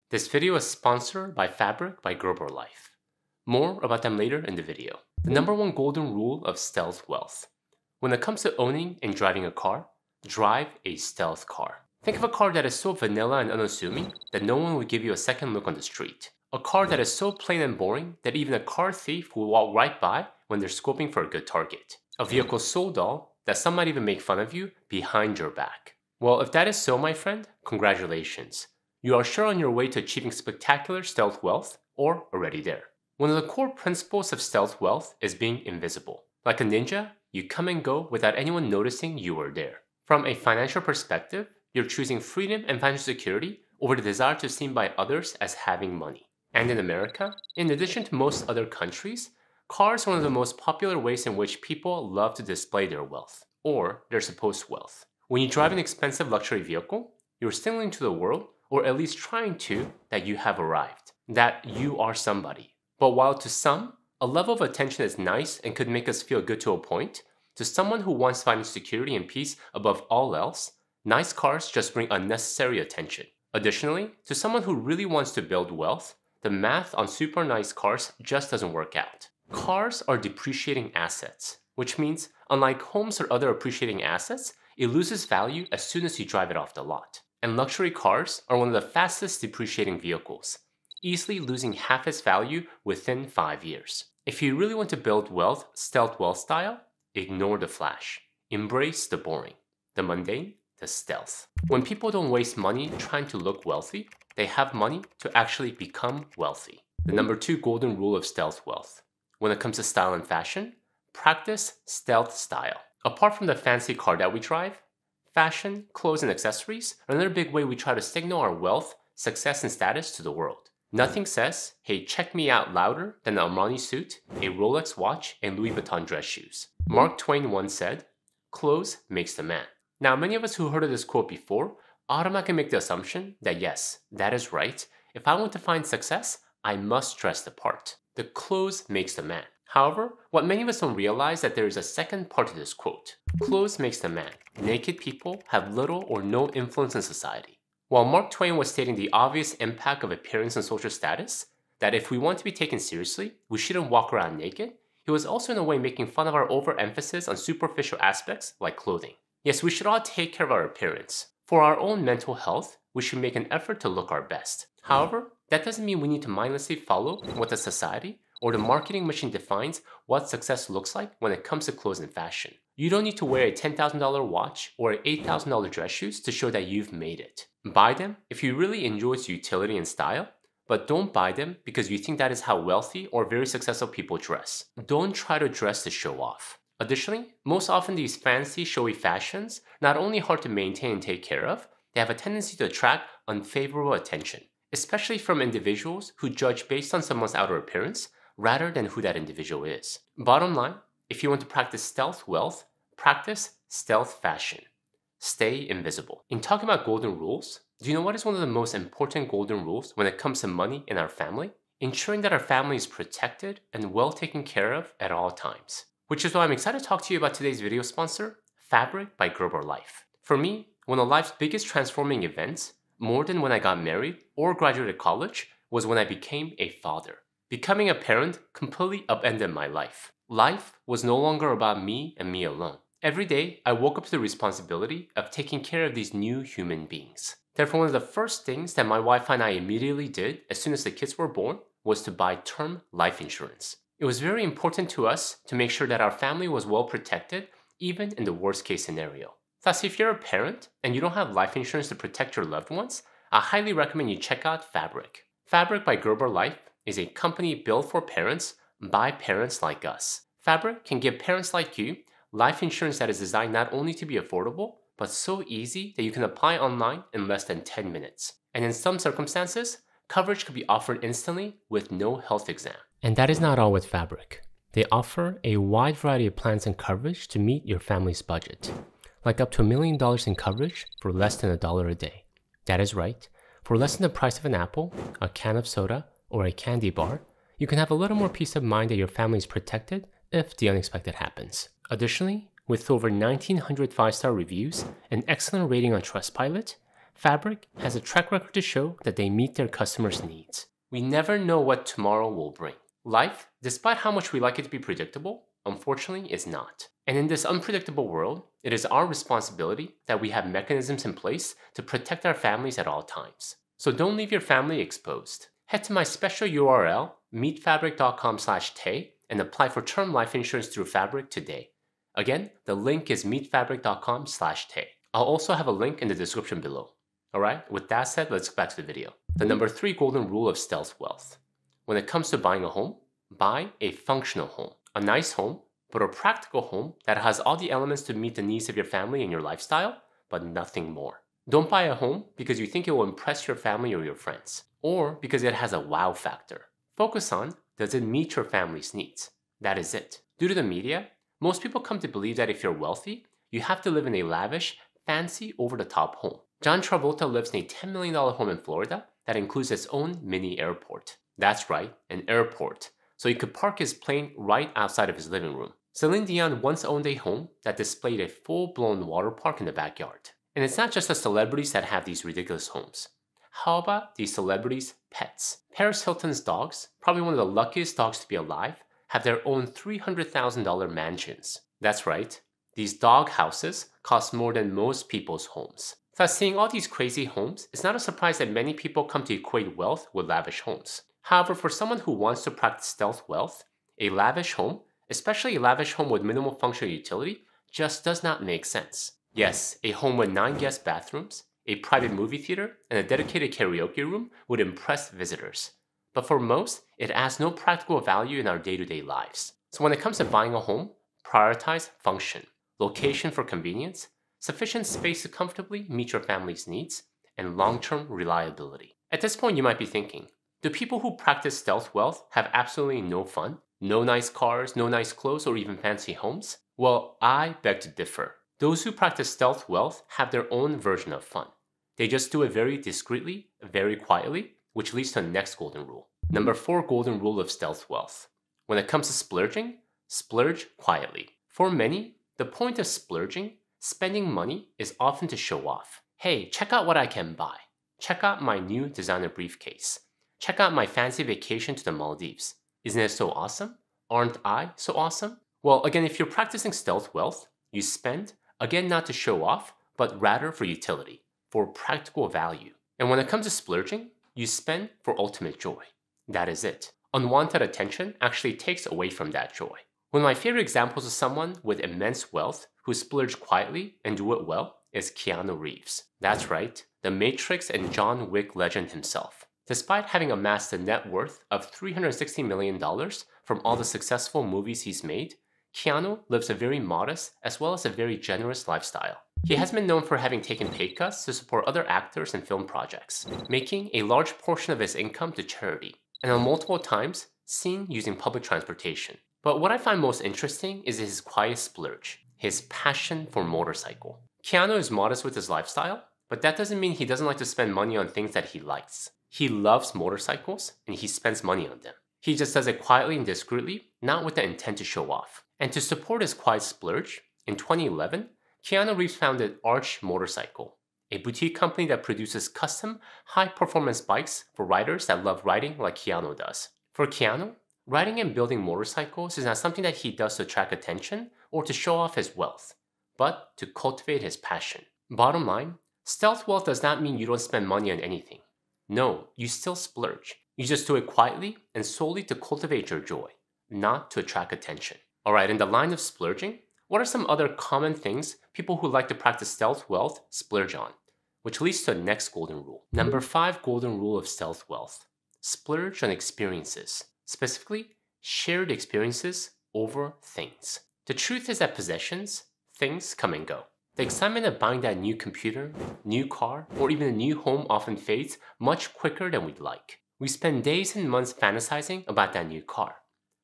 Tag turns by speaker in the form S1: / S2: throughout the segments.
S1: This video is sponsored by Fabric by Gerber Life. More about them later in the video. The number one golden rule of stealth wealth. When it comes to owning and driving a car, drive a stealth car. Think of a car that is so vanilla and unassuming that no one would give you a second look on the street. A car that is so plain and boring that even a car thief will walk right by when they're scoping for a good target. A vehicle so dull that some might even make fun of you behind your back. Well, if that is so, my friend, congratulations. You are sure on your way to achieving spectacular stealth wealth, or already there. One of the core principles of stealth wealth is being invisible. Like a ninja, you come and go without anyone noticing you are there. From a financial perspective, you're choosing freedom and financial security over the desire to be seen by others as having money. And in America, in addition to most other countries, cars are one of the most popular ways in which people love to display their wealth, or their supposed wealth. When you drive an expensive luxury vehicle, you're signaling to the world, or at least trying to, that you have arrived, that you are somebody. But while to some, a level of attention is nice and could make us feel good to a point, to someone who wants financial security and peace above all else, nice cars just bring unnecessary attention. Additionally, to someone who really wants to build wealth, the math on super nice cars just doesn't work out. Cars are depreciating assets, which means, unlike homes or other appreciating assets, it loses value as soon as you drive it off the lot. And luxury cars are one of the fastest depreciating vehicles, easily losing half its value within 5 years. If you really want to build wealth, stealth wealth style, ignore the flash. Embrace the boring, the mundane, the stealth. When people don't waste money trying to look wealthy, they have money to actually become wealthy. The number 2 golden rule of stealth wealth. When it comes to style and fashion, practice stealth style. Apart from the fancy car that we drive, fashion, clothes, and accessories are another big way we try to signal our wealth, success, and status to the world. Nothing says, hey, check me out louder than an Armani suit, a Rolex watch, and Louis Vuitton dress shoes. Mark Twain once said, clothes makes the man. Now, many of us who heard of this quote before automatically make the assumption that yes, that is right. If I want to find success, I must dress the part. The clothes makes the man. However, what many of us don't realize is that there is a second part to this quote. Clothes makes the man. Naked people have little or no influence in society. While Mark Twain was stating the obvious impact of appearance and social status, that if we want to be taken seriously, we shouldn't walk around naked, he was also in a way making fun of our overemphasis on superficial aspects like clothing. Yes, we should all take care of our appearance. For our own mental health, we should make an effort to look our best. However, that doesn't mean we need to mindlessly follow what the society or the marketing machine defines what success looks like when it comes to clothes and fashion. You don't need to wear a $10,000 watch or an $8,000 dress shoes to show that you've made it. Buy them if you really enjoy its utility and style, but don't buy them because you think that is how wealthy or very successful people dress. Don't try to dress to show off. Additionally, most often these fancy, showy fashions are not only hard to maintain and take care of, they have a tendency to attract unfavorable attention, especially from individuals who judge based on someone's outer appearance rather than who that individual is. Bottom line, if you want to practice stealth wealth, practice stealth fashion. Stay invisible. In talking about golden rules, do you know what is one of the most important golden rules when it comes to money in our family? Ensuring that our family is protected and well taken care of at all times. Which is why I'm excited to talk to you about today's video sponsor, Fabric by Gerber Life. For me, one of life's biggest transforming events, more than when I got married or graduated college, was when I became a father. Becoming a parent completely upended my life. Life was no longer about me and me alone. Every day, I woke up to the responsibility of taking care of these new human beings. Therefore, one of the first things that my wife and I immediately did as soon as the kids were born was to buy term life insurance. It was very important to us to make sure that our family was well protected, even in the worst case scenario. Thus, if you're a parent and you don't have life insurance to protect your loved ones, I highly recommend you check out Fabric. Fabric by Gerber Life is a company built for parents by parents like us. Fabric can give parents like you life insurance that is designed not only to be affordable, but so easy that you can apply online in less than 10 minutes. And in some circumstances, coverage can be offered instantly with no health exam. And that is not all with Fabric. They offer a wide variety of plans and coverage to meet your family's budget, like up to $1 million in coverage for less than $1 a day. That is right. For less than the price of an apple, a can of soda, or a candy bar, you can have a little more peace of mind that your family is protected if the unexpected happens. Additionally, with over 1,900 5-star reviews and excellent rating on Trustpilot, Fabric has a track record to show that they meet their customers' needs. We never know what tomorrow will bring. Life, despite how much we like it to be predictable, unfortunately is not. And in this unpredictable world, it is our responsibility that we have mechanisms in place to protect our families at all times. So don't leave your family exposed. Head to my special URL, meetfabric.com/tay, and apply for term life insurance through Fabric today. Again, the link is meetfabric.com/tay. I'll also have a link in the description below. Alright, with that said, let's get back to the video. The number 3 golden rule of stealth wealth. When it comes to buying a home, buy a functional home. A nice home, but a practical home that has all the elements to meet the needs of your family and your lifestyle, but nothing more. Don't buy a home because you think it will impress your family or your friends, or because it has a wow factor. Focus on, does it meet your family's needs? That is it. Due to the media, most people come to believe that if you're wealthy, you have to live in a lavish, fancy, over-the-top home. John Travolta lives in a $10 million home in Florida that includes its own mini airport. That's right, an airport. So he could park his plane right outside of his living room. Celine Dion once owned a home that displayed a full-blown water park in the backyard. And it's not just the celebrities that have these ridiculous homes. How about these celebrities' pets? Paris Hilton's dogs, probably one of the luckiest dogs to be alive, have their own $300,000 mansions. That's right, these dog houses cost more than most people's homes. Thus, seeing all these crazy homes, it's not a surprise that many people come to equate wealth with lavish homes. However, for someone who wants to practice stealth wealth, a lavish home, especially a lavish home with minimal functional utility, just does not make sense. Yes, a home with 9 guest bathrooms, a private movie theater, and a dedicated karaoke room would impress visitors. But for most, it adds no practical value in our day-to-day lives. So when it comes to buying a home, prioritize function, location for convenience, sufficient space to comfortably meet your family's needs, and long-term reliability. At this point, you might be thinking, do people who practice stealth wealth have absolutely no fun? No nice cars, no nice clothes, or even fancy homes? Well, I beg to differ. Those who practice stealth wealth have their own version of fun. They just do it very discreetly, very quietly, which leads to the next golden rule. Number 4 golden rule of stealth wealth. When it comes to splurging, splurge quietly. For many, the point of splurging, spending money, is often to show off. Hey, check out what I can buy. Check out my new designer briefcase. Check out my fancy vacation to the Maldives. Isn't it so awesome? Aren't I so awesome? Well, again, if you're practicing stealth wealth, you spend, again, not to show off, but rather for utility, for practical value. And when it comes to splurging, you spend for ultimate joy. That is it. Unwanted attention actually takes away from that joy. One of my favorite examples of someone with immense wealth who splurged quietly and do it well is Keanu Reeves. That's right, the Matrix and John Wick legend himself. Despite having amassed a net worth of $360 million from all the successful movies he's made, Keanu lives a very modest as well as a very generous lifestyle. He has been known for having taken pay cuts to support other actors and film projects, making a large portion of his income to charity, and on multiple times seen using public transportation. But what I find most interesting is his quiet splurge, his passion for motorcycle. Keanu is modest with his lifestyle, but that doesn't mean he doesn't like to spend money on things that he likes. He loves motorcycles and he spends money on them. He just does it quietly and discreetly, not with the intent to show off. And to support his quiet splurge, in 2011, Keanu Reeves founded Arch Motorcycle, a boutique company that produces custom, high-performance bikes for riders that love riding like Keanu does. For Keanu, riding and building motorcycles is not something that he does to attract attention or to show off his wealth, but to cultivate his passion. Bottom line, stealth wealth does not mean you don't spend money on anything. No, you still splurge. You just do it quietly and solely to cultivate your joy, not to attract attention. Alright, in the line of splurging, what are some other common things people who like to practice stealth wealth splurge on? Which leads to the next golden rule. Number 5 golden rule of stealth wealth. Splurge on experiences. Specifically, shared experiences over things. The truth is that possessions, things come and go. The excitement of buying that new computer, new car, or even a new home often fades much quicker than we'd like. We spend days and months fantasizing about that new car.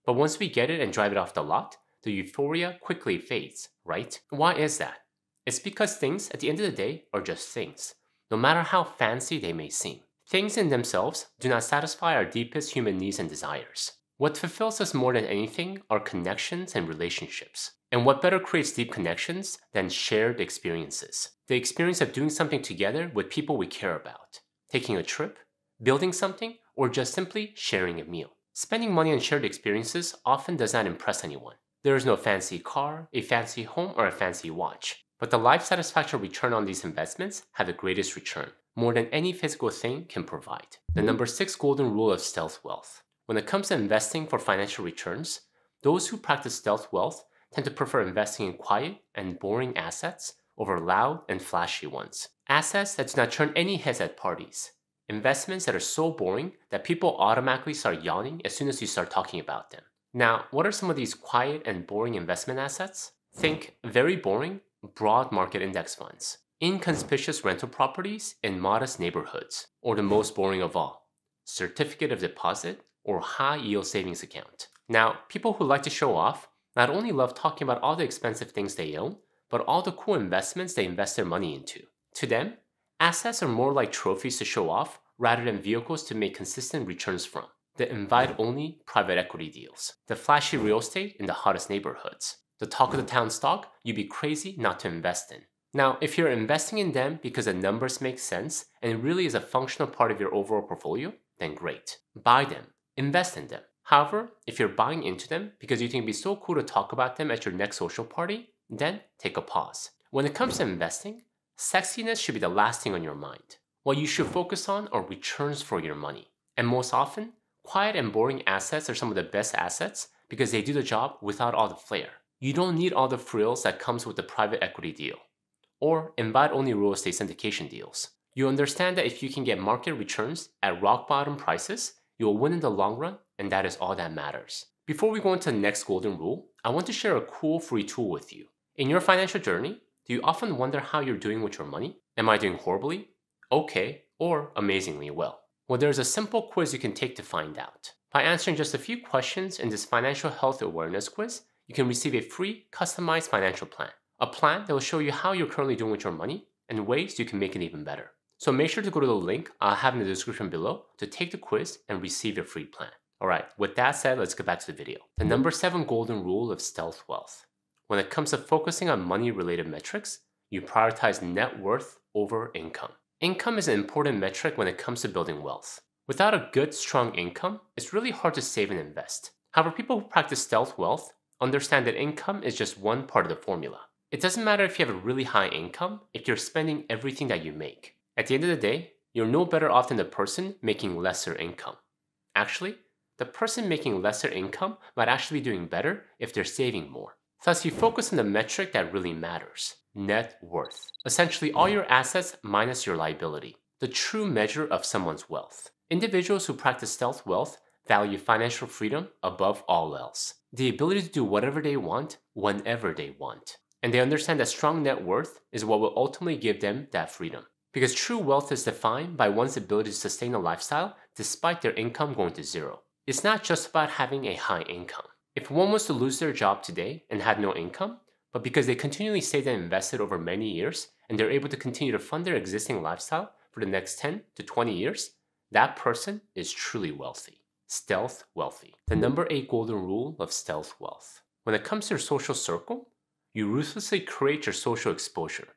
S1: But once we get it and drive it off the lot, the euphoria quickly fades, right? Why is that? It's because things, at the end of the day, are just things, no matter how fancy they may seem. Things in themselves do not satisfy our deepest human needs and desires. What fulfills us more than anything are connections and relationships. And what better creates deep connections than shared experiences? The experience of doing something together with people we care about, taking a trip, building something, or just simply sharing a meal. Spending money on shared experiences often does not impress anyone. There is no fancy car, a fancy home, or a fancy watch. But the life satisfaction return on these investments have the greatest return, more than any physical thing can provide. The number 6 golden rule of stealth wealth. When it comes to investing for financial returns, those who practice stealth wealth tend to prefer investing in quiet and boring assets over loud and flashy ones. Assets that do not turn any heads at parties. Investments that are so boring that people automatically start yawning as soon as you start talking about them. Now, what are some of these quiet and boring investment assets? Think very boring, broad market index funds, inconspicuous rental properties in modest neighborhoods, or the most boring of all, certificate of deposit or high yield savings account. Now, people who like to show off not only love talking about all the expensive things they own, but all the cool investments they invest their money into. To them, assets are more like trophies to show off rather than vehicles to make consistent returns from. The invite-only private equity deals, the flashy real estate in the hottest neighborhoods, the talk of the town stock you'd be crazy not to invest in. Now, if you're investing in them because the numbers make sense and it really is a functional part of your overall portfolio, then great. Buy them, invest in them. However, if you're buying into them because you think it'd be so cool to talk about them at your next social party, then take a pause. When it comes to investing, sexiness should be the last thing on your mind. What you should focus on are returns for your money. And most often, quiet and boring assets are some of the best assets because they do the job without all the flair. You don't need all the frills that comes with the private equity deal or invite-only real estate syndication deals. You understand that if you can get market returns at rock bottom prices, you will win in the long run, and that is all that matters. Before we go into the next golden rule, I want to share a cool free tool with you. In your financial journey, do you often wonder how you're doing with your money? Am I doing horribly, okay, or amazingly well? Well, there's a simple quiz you can take to find out. By answering just a few questions in this financial health awareness quiz, you can receive a free customized financial plan. A plan that will show you how you're currently doing with your money and ways you can make it even better. So make sure to go to the link I'll have in the description below to take the quiz and receive your free plan. Alright, with that said, let's get back to the video. The number 7 golden rule of stealth wealth. When it comes to focusing on money-related metrics, you prioritize net worth over income. Income is an important metric when it comes to building wealth. Without a good, strong income, it's really hard to save and invest. However, people who practice stealth wealth understand that income is just one part of the formula. It doesn't matter if you have a really high income if you're spending everything that you make. At the end of the day, you're no better off than the person making lesser income. Actually, the person making lesser income might actually be doing better if they're saving more. Thus, you focus on the metric that really matters, net worth. Essentially, all your assets minus your liability, the true measure of someone's wealth. Individuals who practice stealth wealth value financial freedom above all else. The ability to do whatever they want, whenever they want. And they understand that strong net worth is what will ultimately give them that freedom. Because true wealth is defined by one's ability to sustain a lifestyle despite their income going to zero. It's not just about having a high income. If one was to lose their job today and had no income, but because they continually saved and invested over many years, and they're able to continue to fund their existing lifestyle for the next 10 to 20 years, that person is truly wealthy. Stealth wealthy. The number 8 golden rule of stealth wealth. When it comes to your social circle, you ruthlessly create your social exposure,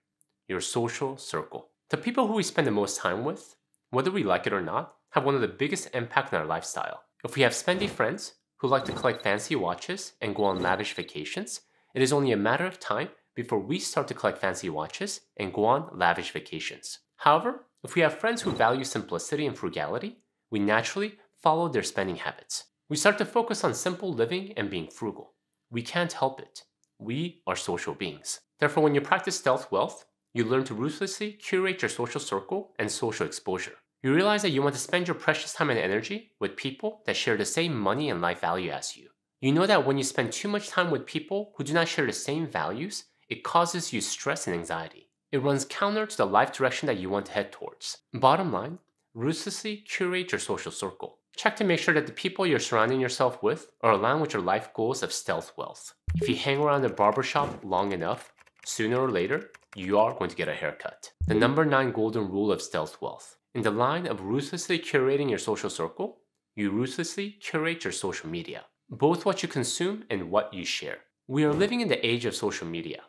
S1: your social circle. The people who we spend the most time with, whether we like it or not, have one of the biggest impact on our lifestyle. If we have spendy friends who like to collect fancy watches and go on lavish vacations, it is only a matter of time before we start to collect fancy watches and go on lavish vacations. However, if we have friends who value simplicity and frugality, we naturally follow their spending habits. We start to focus on simple living and being frugal. We can't help it. We are social beings. Therefore, when you practice stealth wealth, you learn to ruthlessly curate your social circle and social exposure. You realize that you want to spend your precious time and energy with people that share the same money and life value as you. You know that when you spend too much time with people who do not share the same values, it causes you stress and anxiety. It runs counter to the life direction that you want to head towards. Bottom line, ruthlessly curate your social circle. Check to make sure that the people you're surrounding yourself with are aligned with your life goals of stealth wealth. If you hang around the barbershop long enough, sooner or later, you are going to get a haircut. The number 9 golden rule of stealth wealth. In the line of ruthlessly curating your social circle, you ruthlessly curate your social media, both what you consume and what you share. We are living in the age of social media.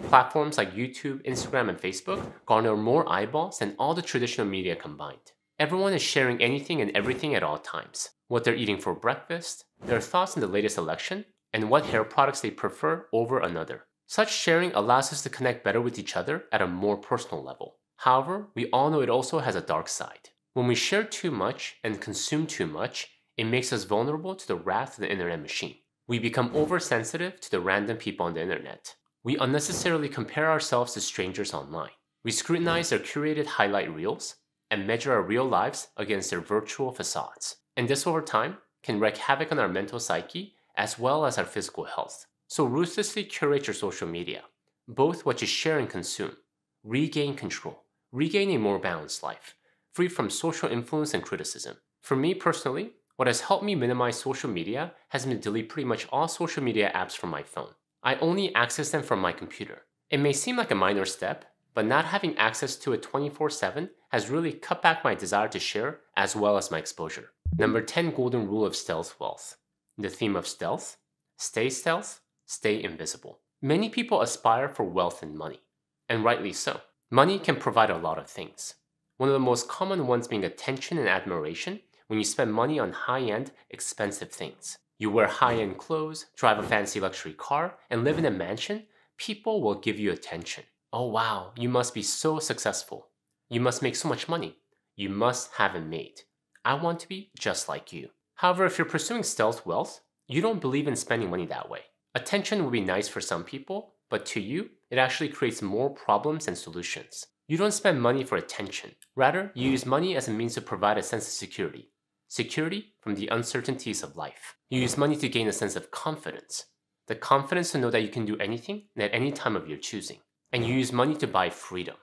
S1: Platforms like YouTube, Instagram, and Facebook garner more eyeballs than all the traditional media combined. Everyone is sharing anything and everything at all times. What they're eating for breakfast, their thoughts on the latest election, and what hair products they prefer over another. Such sharing allows us to connect better with each other at a more personal level. However, we all know it also has a dark side. When we share too much and consume too much, it makes us vulnerable to the wrath of the internet machine. We become oversensitive to the random people on the internet. We unnecessarily compare ourselves to strangers online. We scrutinize their curated highlight reels and measure our real lives against their virtual facades. And this over time can wreak havoc on our mental psyche as well as our physical health. So ruthlessly curate your social media, both what you share and consume. Regain control. Regain a more balanced life, free from social influence and criticism. For me personally, what has helped me minimize social media has been to delete pretty much all social media apps from my phone. I only access them from my computer. It may seem like a minor step, but not having access to it 24/7 has really cut back my desire to share as well as my exposure. Number 10 golden rule of stealth wealth. The theme of stealth: stay stealth, stay invisible. Many people aspire for wealth and money, and rightly so. Money can provide a lot of things. One of the most common ones being attention and admiration when you spend money on high-end, expensive things. You wear high-end clothes, drive a fancy luxury car, and live in a mansion, people will give you attention. Oh wow, you must be so successful. You must make so much money. You must have it made. I want to be just like you. However, if you're pursuing stealth wealth, you don't believe in spending money that way. Attention will be nice for some people, but to you, it actually creates more problems than solutions. You don't spend money for attention. Rather, you use money as a means to provide a sense of security. Security from the uncertainties of life. You use money to gain a sense of confidence. The confidence to know that you can do anything and at any time of your choosing. And you use money to buy freedom.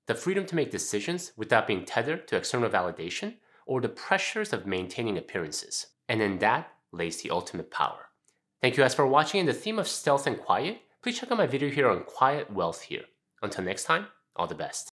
S1: The freedom to make decisions without being tethered to external validation or the pressures of maintaining appearances. And in that lays the ultimate power. Thank you guys for watching. In the theme of stealth and quiet, please check out my video here on quiet wealth here. Until next time, all the best.